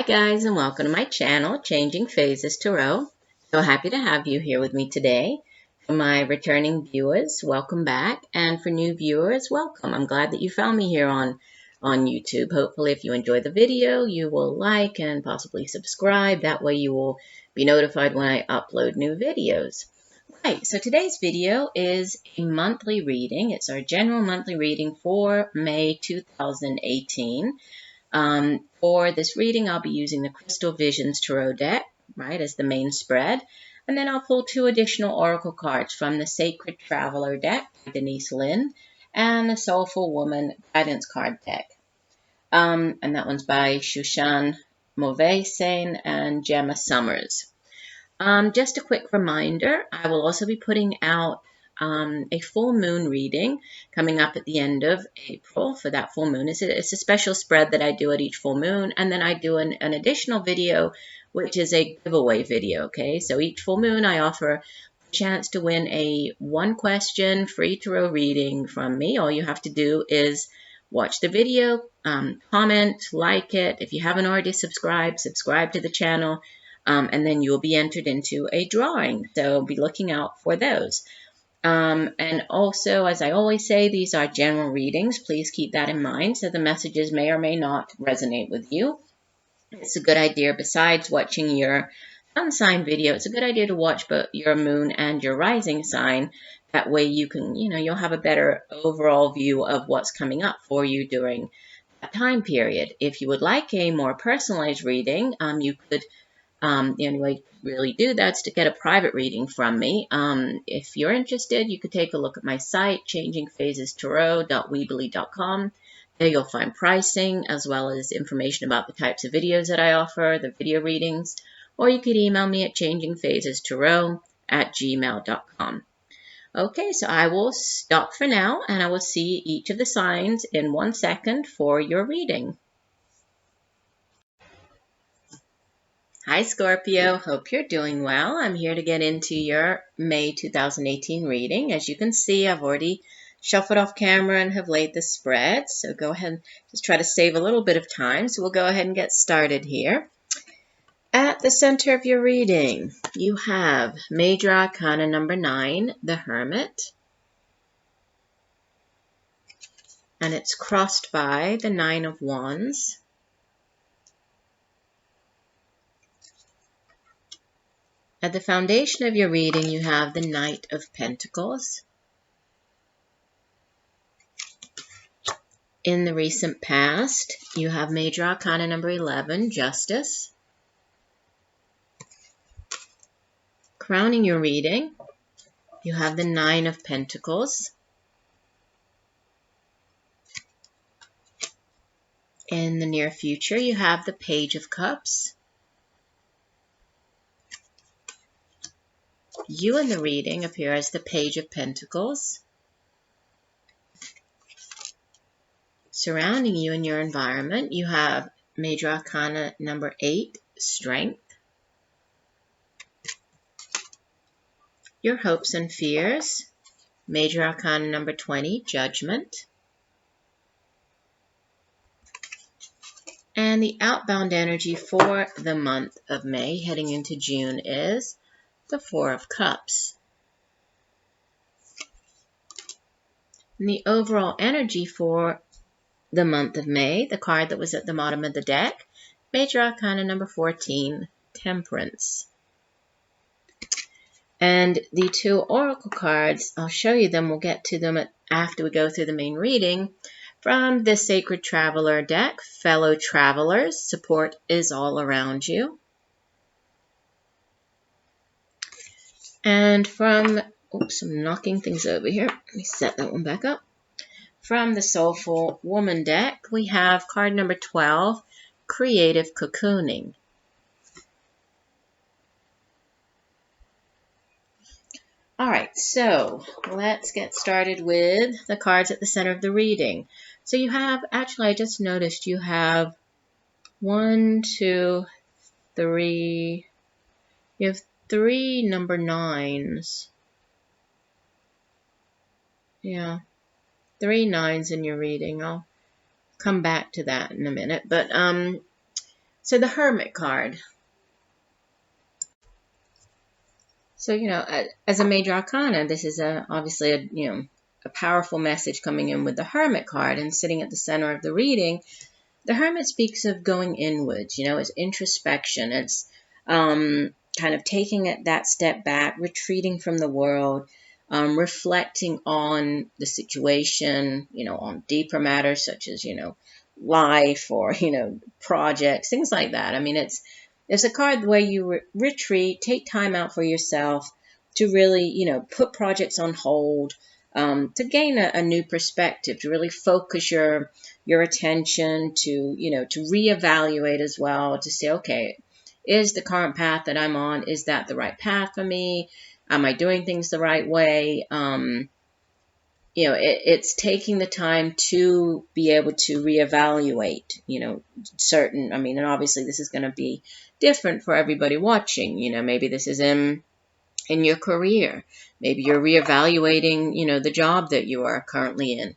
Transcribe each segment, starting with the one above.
Guys, and welcome to my channel, Changing Phases Tarot. So happy to have you here with me today. For my returning viewers, welcome back, and for new viewers, welcome. I'm glad that you found me here on YouTube. Hopefully, if you enjoy the video, you will like and possibly subscribe. That way you will be notified when I upload new videos. Right, so today's video is a monthly reading. It's our general monthly reading for May 2018. For this reading, I'll be using the Crystal Visions Tarot deck, right, as the main spread. And then I'll pull two additional oracle cards from the Sacred Traveler deck by Denise, Linn, and the Soulful Woman Guidance card deck. And that one's by Shushann, Movessian, and Gemma Summers. Just a quick reminder, I will also be putting out a full moon reading coming up at the end of April for that full moon. It's a special spread that I do at each full moon, and then I do an additional video, which is a giveaway video, okay? So each full moon I offer a chance to win a one-question free tarot reading from me. All you have to do is watch the video, comment, like it. If you haven't already subscribed, subscribe to the channel, and then you'll be entered into a drawing. So be looking out for those. And also, as I always say, these are general readings. Please keep that in mind. So the messages may or may not resonate with you. It's a good idea, besides watching your sun sign video, it's a good idea to watch both your moon and your rising sign. That way you can, you'll have a better overall view of what's coming up for you during that time period. If you would like a more personalized reading, you could the only way to really do that's to get a private reading from me. If you're interested, you could take a look at my site, changingphasestarot.weebly.com. There you'll find pricing as well as information about the types of videos that I offer, the video readings, or you could email me at changingphasestarot@gmail.com. Okay, so I will stop for now, and I will see each of the signs in 1 second for your reading. Hi Scorpio, hope you're doing well. I'm here to get into your May 2018 reading. As you can see, I've already shuffled off camera and have laid the spread. So go ahead and just try to save a little bit of time. So we'll go ahead and get started here. At the center of your reading, you have Major Arcana number 9, the Hermit. And it's crossed by the 9 of Wands. At the foundation of your reading, you have the Knight of Pentacles. In the recent past, you have Major Arcana number 11, Justice. Crowning your reading, you have the 9 of Pentacles. In the near future, you have the Page of Cups. You in the reading appear as the Page of Pentacles. Surrounding you in your environment, you have Major Arcana number 8, Strength. Your hopes and fears, Major Arcana number 20, Judgment. And the outbound energy for the month of May heading into June is the 4 of Cups. And the overall energy for the month of May, the card that was at the bottom of the deck, Major Arcana number 14, Temperance. And the two oracle cards, I'll show you them, we'll get to them after we go through the main reading. From the Sacred Traveler deck, Fellow Travelers, support is all around you. And from, oops, I'm knocking things over here. Let me set that one back up. From the Soulful Woman deck, we have card number 12, Creative Cocooning. All right, so let's get started with the cards at the center of the reading. So you have, actually I just noticed you have 1, 2, 3, you have 3 number 9s. Yeah, 3 9s in your reading. I'll come back to that in a minute. But So the Hermit card. So, as a major arcana, this is obviously a powerful message coming in with the Hermit card, and sitting at the center of the reading. The Hermit speaks of going inwards, it's introspection. It's kind of taking that step back, retreating from the world, reflecting on the situation, on deeper matters such as, life or, projects, things like that. I mean, it's a card where you retreat, take time out for yourself to really, put projects on hold, to gain a new perspective, to really focus your attention, to reevaluate as well, to say, okay, is the current path that I'm on, is that the right path for me? Am I doing things the right way? It's taking the time to be able to reevaluate, certain, and obviously this is going to be different for everybody watching. Maybe this is in your career. Maybe you're reevaluating, the job that you are currently in.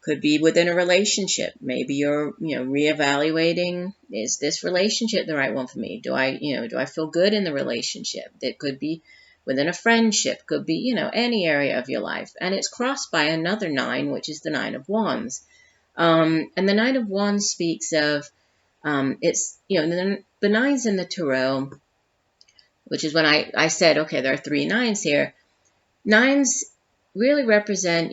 Could be within a relationship. Maybe you're, reevaluating, is this relationship the right one for me? Do I feel good in the relationship? It could be within a friendship, could be, any area of your life. And it's crossed by another 9, which is the 9 of Wands. And the 9 of Wands speaks of, it's, the 9s in the Tarot, which is when I said, okay, there are 3 9s here. 9s really represent,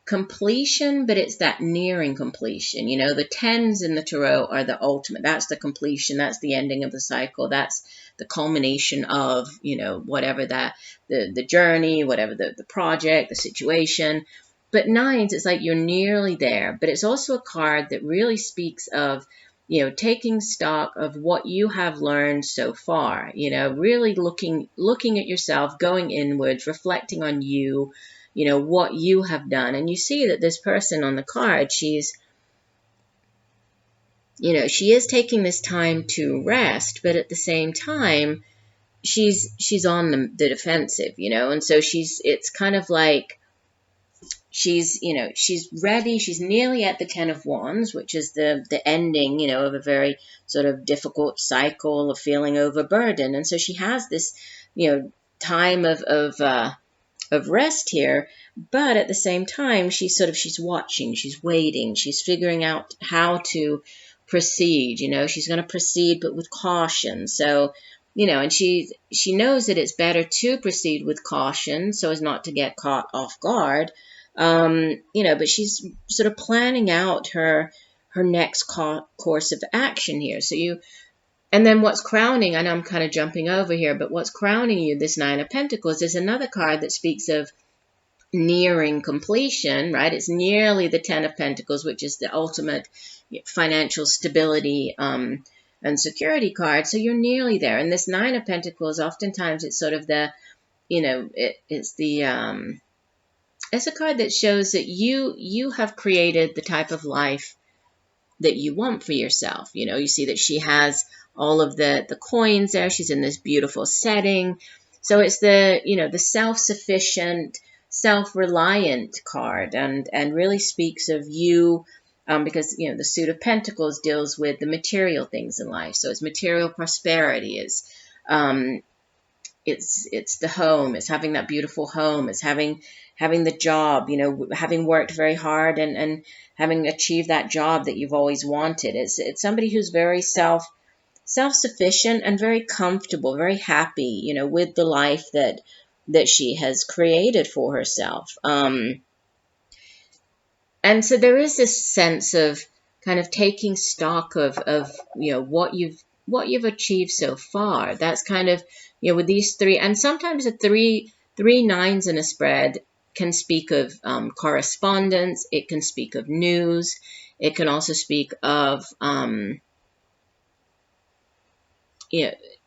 completion, but it's that nearing completion. The 10s in the Tarot are the ultimate. That's the completion. That's the ending of the cycle. That's the culmination of, whatever the journey, whatever the project, the situation. But 9s, it's like you're nearly there. But it's also a card that really speaks of, taking stock of what you have learned so far, really looking at yourself, going inwards, reflecting on you, what you have done. And you see that this person on the card, she is taking this time to rest, but at the same time, she's on the defensive, and so it's kind of like she's ready. She's nearly at the 10 of Wands, which is the ending, of a very sort of difficult cycle of feeling overburdened. And so she has this, time of rest here, but at the same time, she's watching, she's waiting, she's figuring out how to proceed. She's going to proceed, but with caution. So, and she knows that it's better to proceed with caution so as not to get caught off guard. But she's sort of planning out her next course of action here. And then what's crowning, I know I'm kind of jumping over here, but what's crowning you, this 9 of Pentacles, is another card that speaks of nearing completion, right? It's nearly the 10 of Pentacles, which is the ultimate financial stability and security card. So you're nearly there. And this 9 of Pentacles, oftentimes it's sort of the, it's a card that shows that you have created the type of life that you want for yourself. You see that she has all of the coins there. She's in this beautiful setting. So it's the self-sufficient, self-reliant card, and really speaks of you, because, the suit of Pentacles deals with the material things in life. So it's material prosperity, it's the home, it's having that beautiful home, it's having the job, having worked very hard and having achieved that job that you've always wanted. It's somebody who's very self-sufficient and very comfortable, very happy, with the life that she has created for herself. And so there is this sense of kind of taking stock of what you've achieved so far. That's kind of, with these 3, and sometimes the three 9s in a spread can speak of correspondence. It can speak of news. It can also speak of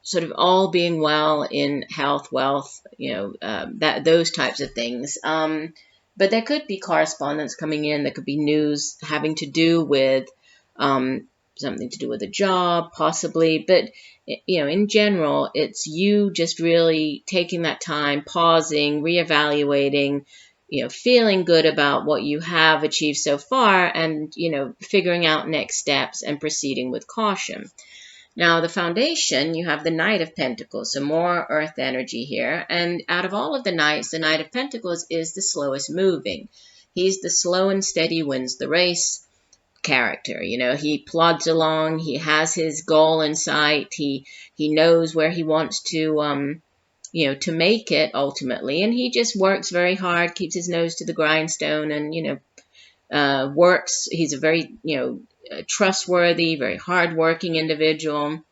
sort of all being well in health, wealth, those types of things. But there could be correspondence coming in. There could be news having to do with something to do with a job, possibly. But, in general, it's you just really taking that time, pausing, reevaluating, feeling good about what you have achieved so far, and, figuring out next steps and proceeding with caution. Now, the foundation, you have the Knight of Pentacles, so more earth energy here. And out of all of the Knights, the Knight of Pentacles is the slowest moving. He's the slow and steady wins the race character. You know, he plods along, he has his goal in sight, he knows where he wants to you know, to make it ultimately, and he just works very hard, keeps his nose to the grindstone, and, you know, works. He's a very, you know, trustworthy, very hardworking individual.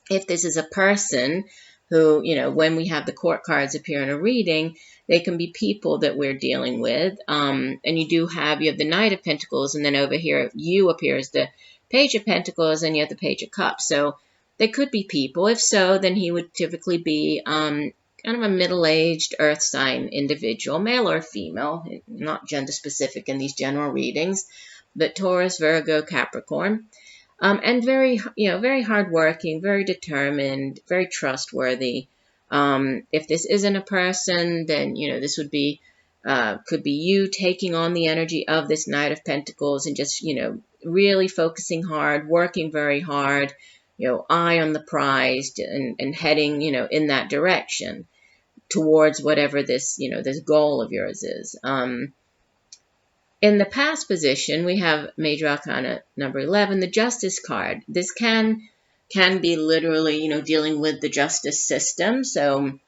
If this is a person who, you know, when we have the court cards appear in a reading, they can be people that we're dealing with. And you have the Knight of Pentacles, and then over here you appears the Page of Pentacles, and you have the Page of Cups. So they could be people. If so, then he would typically be kind of a middle-aged earth sign individual, male or female, not gender specific in these general readings, but Taurus, Virgo, Capricorn, and very, you know, very hardworking, very determined, very trustworthy. If this isn't a person, then, you know, this would be, could be you taking on the energy of this Knight of Pentacles and just, you know, really focusing hard, working very hard, you know, eye on the prize, and heading, you know, in that direction towards whatever this, you know, this goal of yours is. In the past position, we have Major Arcana number 11, the Justice card. This can be literally, you know, dealing with the justice system. So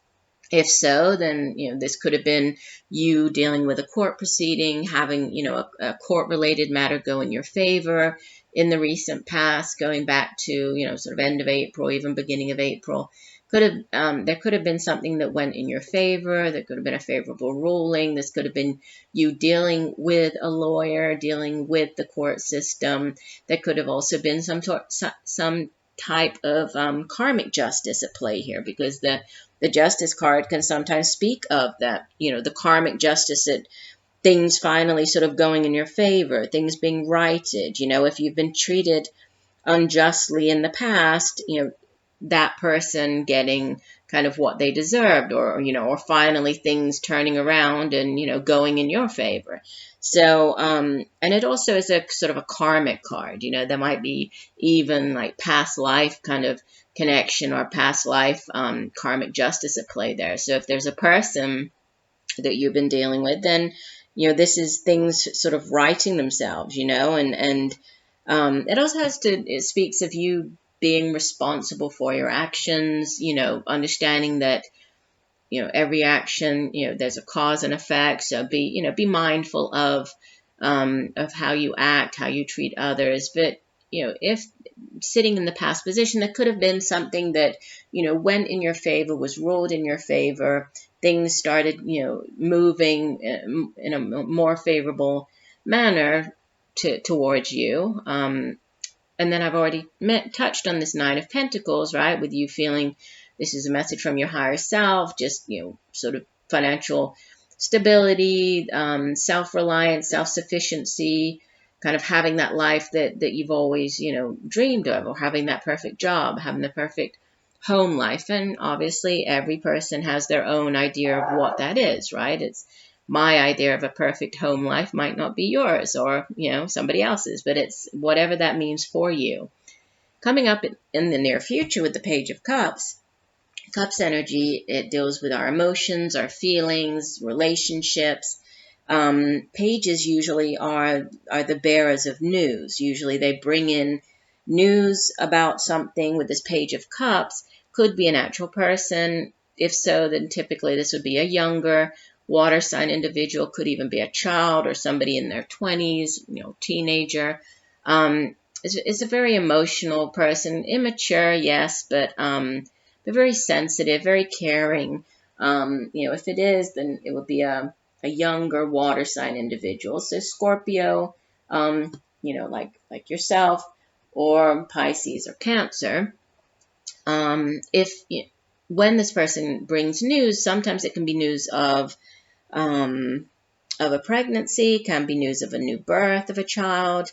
if so, then, you know, this could have been you dealing with a court proceeding, having, you know, a court-related matter go in your favor in the recent past, going back to, you know, sort of end of April, even beginning of April. There could have been something that went in your favor. There could have been a favorable ruling. This could have been you dealing with a lawyer, dealing with the court system. There could have also been some type of karmic justice at play here, because the Justice card can sometimes speak of that, you know, the karmic justice, that things finally sort of going in your favor, things being righted. You know, if you've been treated unjustly in the past, you know, that person getting kind of what they deserved, or, you know, or finally things turning around and, you know, going in your favor. So, and it also is a sort of a karmic card. You know, there might be even like past life kind of connection, or past life karmic justice at play there. So if there's a person that you've been dealing with, then, you know, this is things sort of righting themselves, you know, and it also it speaks of you being responsible for your actions, you know, understanding that, you know, every action, you know, there's a cause and effect. So be mindful of how you act, how you treat others. But, you know, if sitting in the past position, there could have been something that, you know, went in your favor, was ruled in your favor. Things started, you know, moving in a more favorable manner towards you. And then I've already touched on this Nine of Pentacles, right? With you feeling this is a message from your higher self, just, you know, sort of financial stability, self-reliance, self-sufficiency, kind of having that life that you've always, you know, dreamed of, or having that perfect job, having the perfect home life. And obviously every person has their own idea of what that is, right? It's my idea of a perfect home life might not be yours, or, you know, somebody else's, but it's whatever that means for you. Coming up in the near future with the Page of Cups, Cups energy, it deals with our emotions, our feelings, relationships. Pages usually are the bearers of news. Usually they bring in news about something. With this Page of Cups, could be an actual person. If so, then typically this would be a younger water sign individual, could even be a child or somebody in their 20s, you know, teenager. It's a very emotional person, immature, yes, but they're very sensitive, very caring. You know, if it is, then it would be a younger water sign individual. So Scorpio, you know, like yourself, or Pisces or Cancer. When this person brings news, sometimes it can be news of a pregnancy, can be news of a new birth of a child,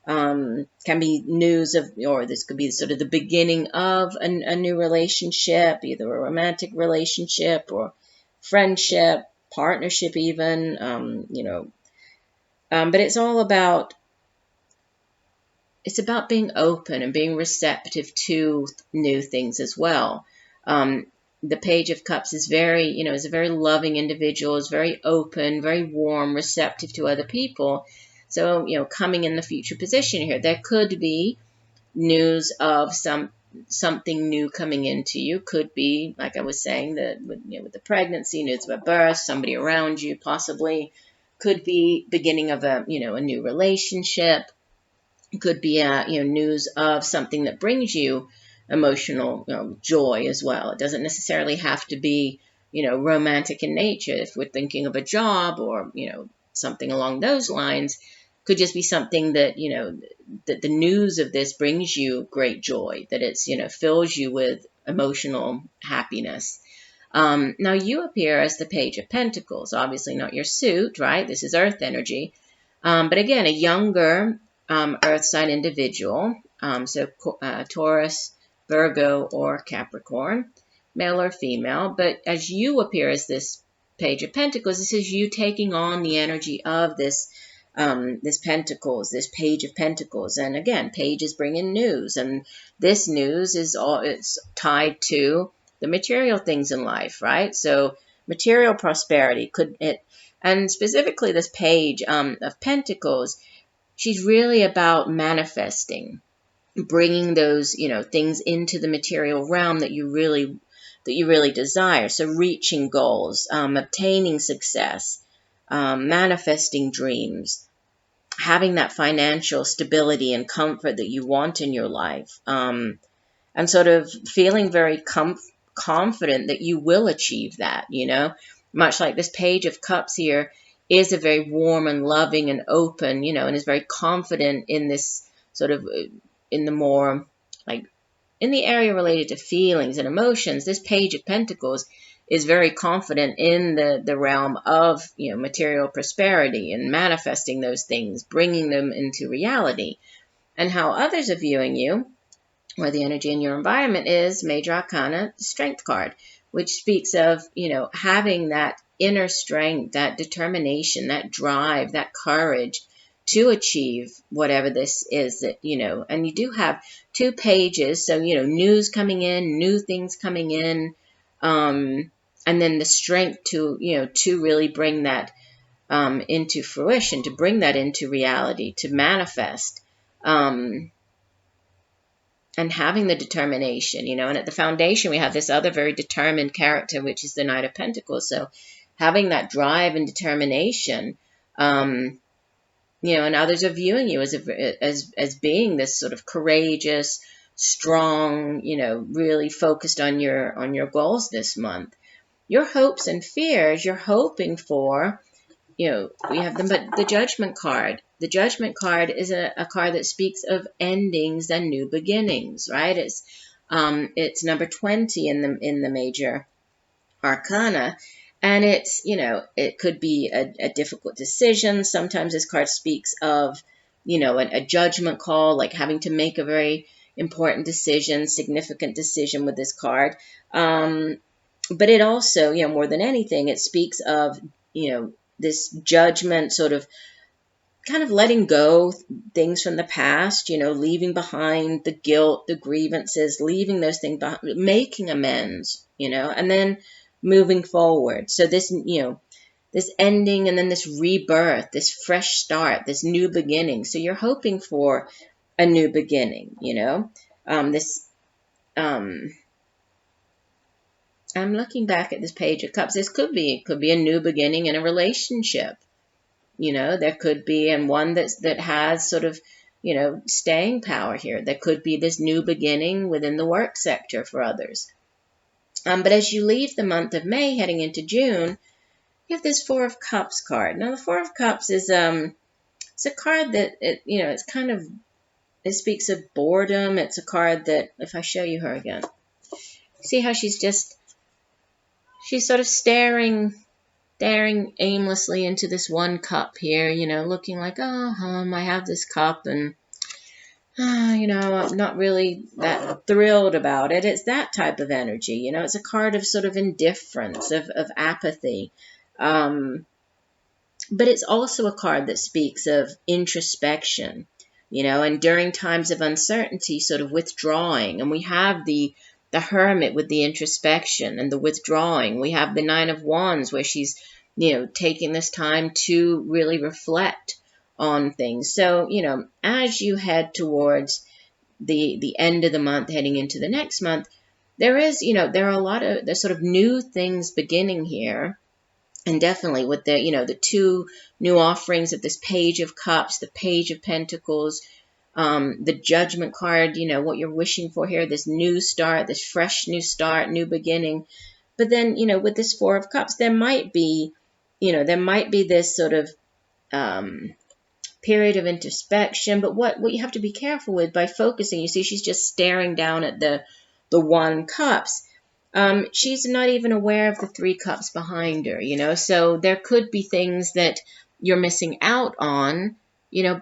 can be news of, or this could be sort of the beginning of a new relationship, either a romantic relationship or friendship, partnership even, you know. But it's all about it's about being open and being receptive to new things as well. The Page of Cups is very, is a very loving individual, is very open, very warm, receptive to other people. So, coming in the future position here, there could be news of something new coming into you. Could be, like I was saying, with the pregnancy, news of a birth, somebody around you possibly. Could be beginning of a new relationship. Could be news of something that brings you emotional joy as well. It doesn't necessarily have to be romantic in nature. If we're thinking of a job or something along those lines, could just be something that that the news of this brings you great joy, that it's fills you with emotional happiness. Now you appear as the Page of Pentacles, obviously not your suit, right? This is earth energy. But again, a younger earth sign individual, so Taurus, Virgo, or Capricorn, male or female. But as you appear as this Page of Pentacles, this is you taking on the energy of this Pentacles, this Page of Pentacles. And again, Page is bringing news, and this news is it's tied to the material things in life, right? So material prosperity and specifically this Page of Pentacles, she's really about manifesting, bringing those things into the material realm that you really desire. So reaching goals, obtaining success, manifesting dreams, having that financial stability and comfort that you want in your life, and sort of feeling very confident that you will achieve that, much like this Page of Cups here is a very warm and loving and open, and is very confident in this sort of, in the more, like, in the area related to feelings and emotions. This Page of Pentacles is very confident in the realm of, material prosperity and manifesting those things, bringing them into reality. And how others are viewing you, where the energy in your environment is Major Arcana, the Strength card, which speaks of, having that inner strength, that determination, that drive, that courage to achieve whatever this is that, and you do have two pages. So, news coming in, new things coming in, and then the strength to, to really bring that into fruition, to bring that into reality, to manifest. And having the determination, and at the foundation, we have this other very determined character, which is the Knight of Pentacles. So having that drive and determination, and others are viewing you as being this sort of courageous, strong, really focused on your goals this month. Your hopes and fears, you're hoping for, we have the Judgment card. The Judgment card is a card that speaks of endings and new beginnings, right? It's number 20 in the Major Arcana, and it's, it could be a difficult decision. Sometimes this card speaks of, a judgment call, like having to make a very important decision, significant decision with this card. But it also, more than anything, it speaks of, this judgment, sort of kind of letting go things from the past, leaving behind the guilt, the grievances, leaving those things behind, making amends, and then moving forward. So this, this ending and then this rebirth, this fresh start, this new beginning. So you're hoping for a new beginning, I'm looking back at this Page of Cups. This could be a new beginning in a relationship. There could be, and one that has sort of, staying power here. There could be this new beginning within the work sector for others. But as you leave the month of May, heading into June, you have this Four of Cups card. Now, the Four of Cups is it's a card that it's kind of, it speaks of boredom. It's a card that, if I show you her again, see how she's sort of staring aimlessly into this one cup here, looking like, I have this cup, and, I'm not really that thrilled about it. It's that type of energy, it's a card of sort of indifference, of apathy. But it's also a card that speaks of introspection, and during times of uncertainty, sort of withdrawing. And we have the Hermit with the introspection and the withdrawing. We have the Nine of Wands where she's, taking this time to really reflect on things. So, as you head towards the end of the month, heading into the next month, there are a lot of, there's sort of new things beginning here. And definitely with the two new offerings of this Page of Cups, the Page of Pentacles, the Judgment card, what you're wishing for here, this new start, this fresh new start, new beginning. But then, with this Four of Cups, there might be this sort of period of introspection. But what you have to be careful with by focusing, you see, she's just staring down at the One Cups. She's not even aware of the Three Cups behind her, so there could be things that you're missing out on,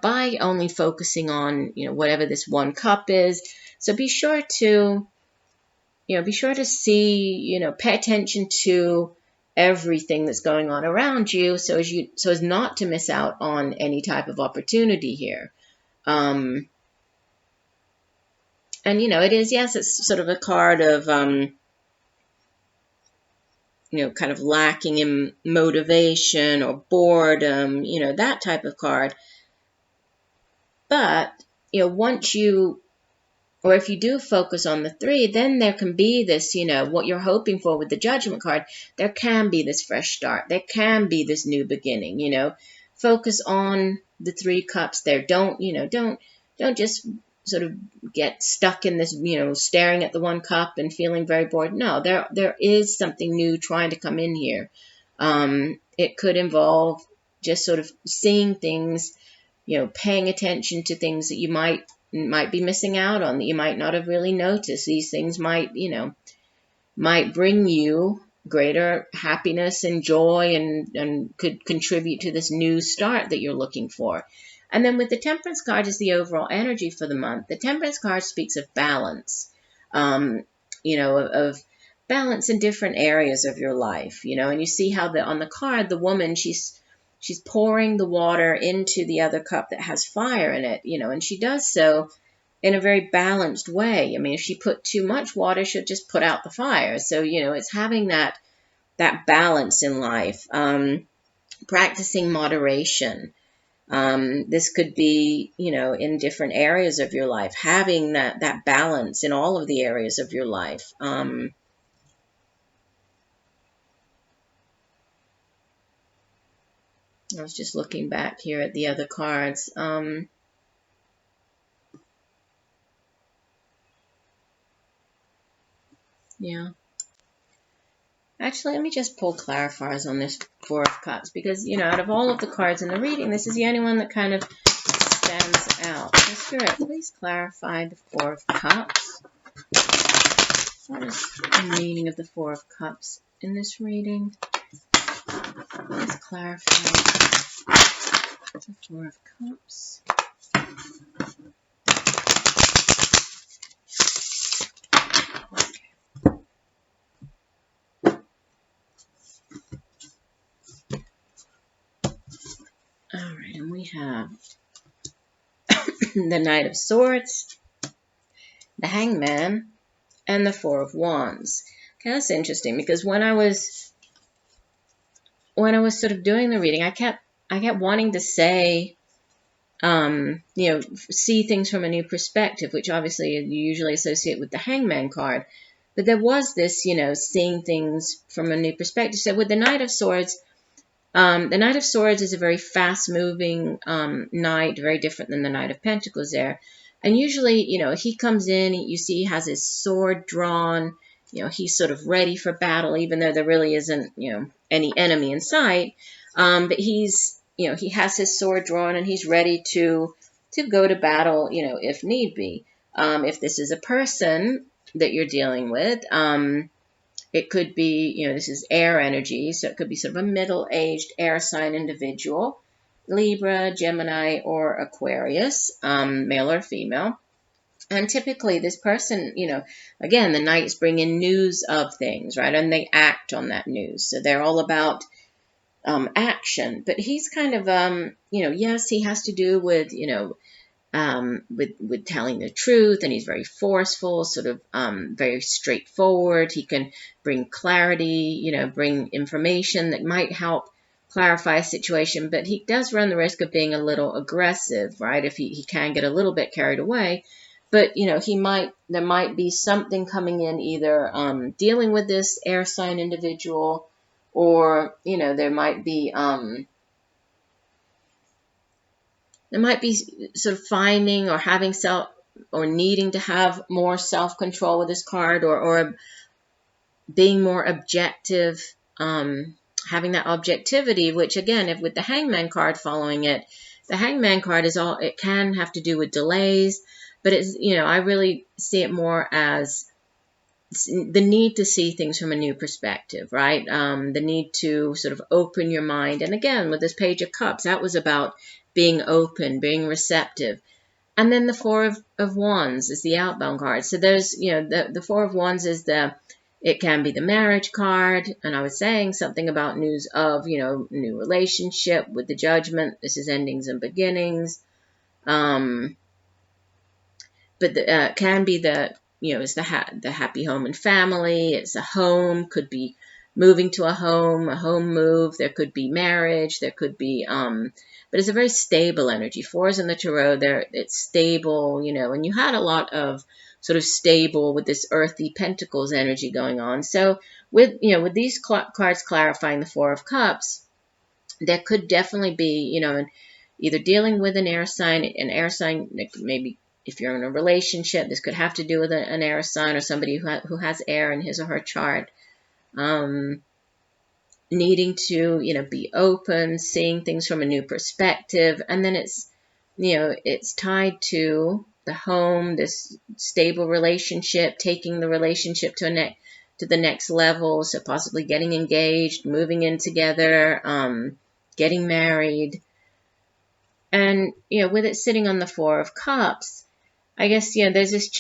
by only focusing on, whatever this One Cup is. So be sure to see, pay attention to everything that's going on around you, so as not to miss out on any type of opportunity here. And it is, yes, it's sort of a card of kind of lacking in motivation or boredom, that type of card. But, once or if you do focus on the three, then there can be this, what you're hoping for with the Judgment card. There can be this fresh start. There can be this new beginning, Focus on the Three Cups there. Don't just sort of get stuck in this, staring at the One Cup and feeling very bored. No, there is something new trying to come in here. It could involve just sort of seeing things, paying attention to things that you might be missing out on, that you might not have really noticed. These things might bring you greater happiness and joy and could contribute to this new start that you're looking for. And then with the Temperance card is the overall energy for the month. The Temperance card speaks of balance, of balance in different areas of your life, and you see how on the card, the woman, she's pouring the water into the other cup that has fire in it, and she does so in a very balanced way. I mean, if she put too much water, she'll just put out the fire. So, it's having that balance in life, practicing moderation. This could be, in different areas of your life, having that balance in all of the areas of your life. I was just looking back here at the other cards. Yeah. Actually, let me just pull clarifiers on this Four of Cups, because, out of all of the cards in the reading, this is the only one that kind of stands out. So, Spirit, please clarify the Four of Cups. What is the meaning of the Four of Cups in this reading? Let's clarify the Four of Cups. All right, and we have the Knight of Swords, the Hangman, and the Four of Wands. Okay, that's interesting, because when I was sort of doing the reading, I kept wanting to say, see things from a new perspective, which obviously you usually associate with the Hangman card. But there was this, seeing things from a new perspective. So with the Knight of Swords, the Knight of Swords is a very fast-moving knight, very different than the Knight of Pentacles there. And usually, he comes in, you see he has his sword drawn, he's sort of ready for battle, even though there really isn't, any enemy in sight. But he's, he has his sword drawn and he's ready to go to battle, if need be. If this is a person that you're dealing with, it could be, this is air energy, so it could be sort of a middle-aged air sign individual, Libra, Gemini, or Aquarius, male or female. And typically this person, again, the knights bring in news of things, right? And they act on that news. So they're all about action. But he's kind of, yes, he has to do with, with telling the truth, and he's very forceful, sort of very straightforward. He can bring clarity, bring information that might help clarify a situation, but he does run the risk of being a little aggressive, right? If he can get a little bit carried away. But, there might be something coming in, either dealing with this air sign individual, or, there might be sort of finding or having or needing to have more self-control with this card, or being more objective, having that objectivity, which again, if with the Hangman card following it, the Hangman card it can have to do with delays, but it's, I really see it more as the need to see things from a new perspective, right? The need to sort of open your mind. And again, with this Page of Cups, that was about being open, being receptive. And then the Four of Wands is the outbound card. So there's, the Four of Wands is it can be the marriage card. And I was saying something about news of, new relationship with the Judgment. This is endings and beginnings. But it can be it's the happy home and family. It's a home, could be moving to a home move. There could be marriage. There could be, but it's a very stable energy. Fours in the Tarot, it's stable, and you had a lot of sort of stable with this earthy Pentacles energy going on. So with these cards clarifying the Four of Cups, there could definitely be, either dealing with an air sign, maybe if you're in a relationship, this could have to do with an air sign or somebody who has air in his or her chart. Needing to, be open, seeing things from a new perspective. And then it's tied to the home, this stable relationship, taking the relationship to the next level. So possibly getting engaged, moving in together, getting married. And, with it sitting on the Four of Cups, I guess, there's this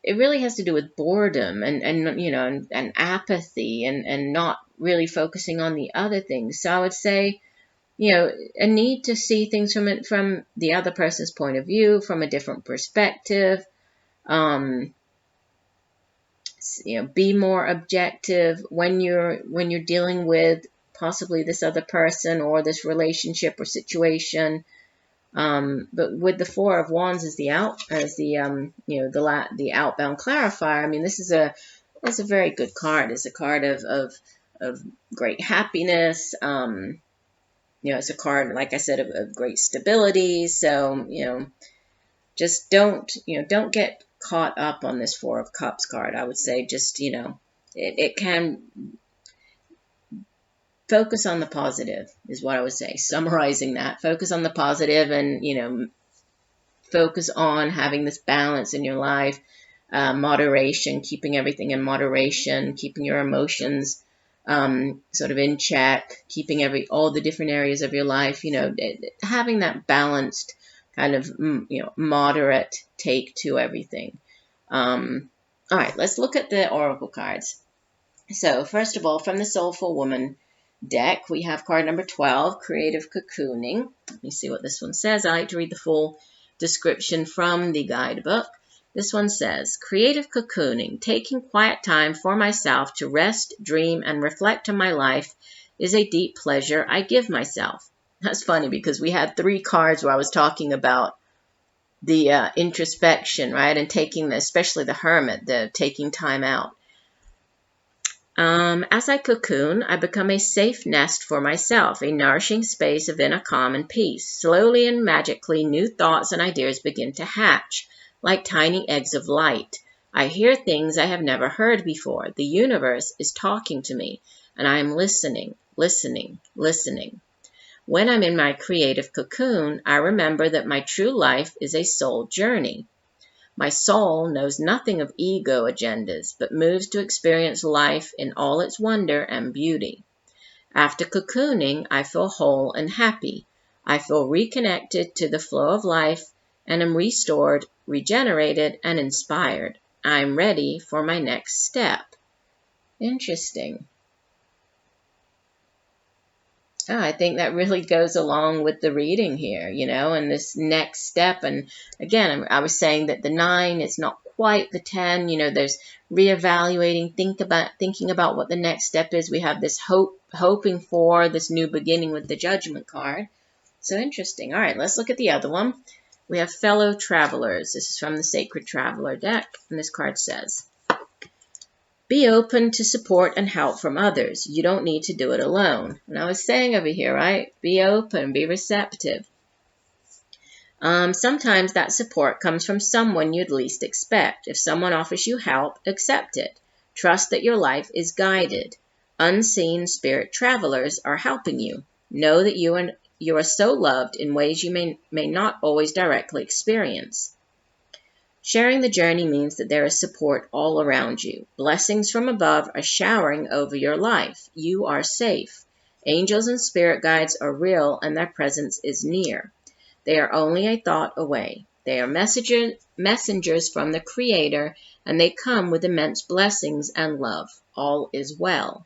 it really has to do with boredom and apathy and not really focusing on the other things. So I would say, a need to see things from the other person's point of view, from a different perspective. Be more objective when you're dealing with possibly this other person or this relationship or situation. But with the Four of Wands as the outbound clarifier, I mean, that's a very good card. It's a card of great happiness. It's a card, like I said, of great stability. So, just don't get caught up on this Four of Cups card. I would say just, it can focus on the positive is what I would say. Summarizing that, focus on the positive and, focus on having this balance in your life, moderation, keeping everything in moderation, keeping your emotions sort of in check, keeping all the different areas of your life, having that balanced kind of, moderate take to everything. All right, let's look at the oracle cards. So first of all, from the Soulful Woman deck, we have card number 12, Creative Cocooning. Let me see what this one says. I like to read the full description from the guidebook. This one says, Creative Cocooning, taking quiet time for myself to rest, dream, and reflect on my life is a deep pleasure I give myself. That's funny because we had 3 cards where I was talking about the introspection, right? And taking, especially the Hermit, the taking time out. As I cocoon, I become a safe nest for myself, a nourishing space of inner calm and peace. Slowly and magically, new thoughts and ideas begin to hatch, like tiny eggs of light. I hear things I have never heard before. The universe is talking to me, and I am listening, listening, listening. When I'm in my creative cocoon, I remember that my true life is a soul journey. My soul knows nothing of ego agendas, but moves to experience life in all its wonder and beauty. After cocooning, I feel whole and happy. I feel reconnected to the flow of life and am restored, regenerated, and inspired. I am ready for my next step. Interesting. Oh, I think that really goes along with the reading here, and this next step. And again, I was saying that the 9 is not quite the 10. There's reevaluating, thinking about what the next step is. We have this hoping for this new beginning with the Judgment card. So interesting. All right, let's look at the other one. We have Fellow Travelers. This is from the Sacred Traveler deck, and this card says, be open to support and help from others. You don't need to do it alone. And I was saying over here, right? Be open, be receptive. Sometimes that support comes from someone you'd least expect. If someone offers you help, accept it. Trust that your life is guided. Unseen spirit travelers are helping you. Know that you are so loved in ways you may not always directly experience. Sharing the journey means that there is support all around you. Blessings from above are showering over your life. You are safe. Angels and spirit guides are real, and their presence is near. They are only a thought away. They are messengers from the Creator, and they come with immense blessings and love. All is well.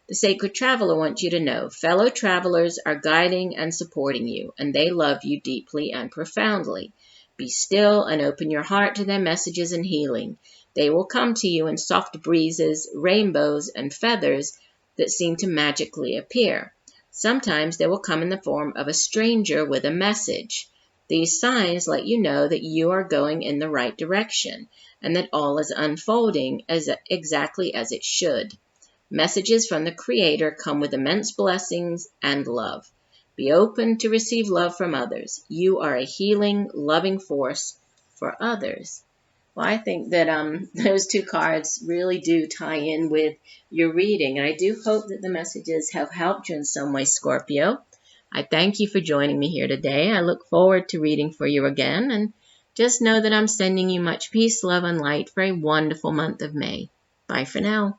The Sacred Traveler wants you to know, fellow travelers are guiding and supporting you, and they love you deeply and profoundly. Be still and open your heart to their messages and healing. They will come to you in soft breezes, rainbows, and feathers that seem to magically appear. Sometimes they will come in the form of a stranger with a message. These signs let you know that you are going in the right direction and that all is unfolding exactly as it should. Messages from the Creator come with immense blessings and love. Be open to receive love from others. You are a healing, loving force for others. Well, I think that those two cards really do tie in with your reading. And I do hope that the messages have helped you in some way, Scorpio. I thank you for joining me here today. I look forward to reading for you again. And just know that I'm sending you much peace, love, and light for a wonderful month of May. Bye for now.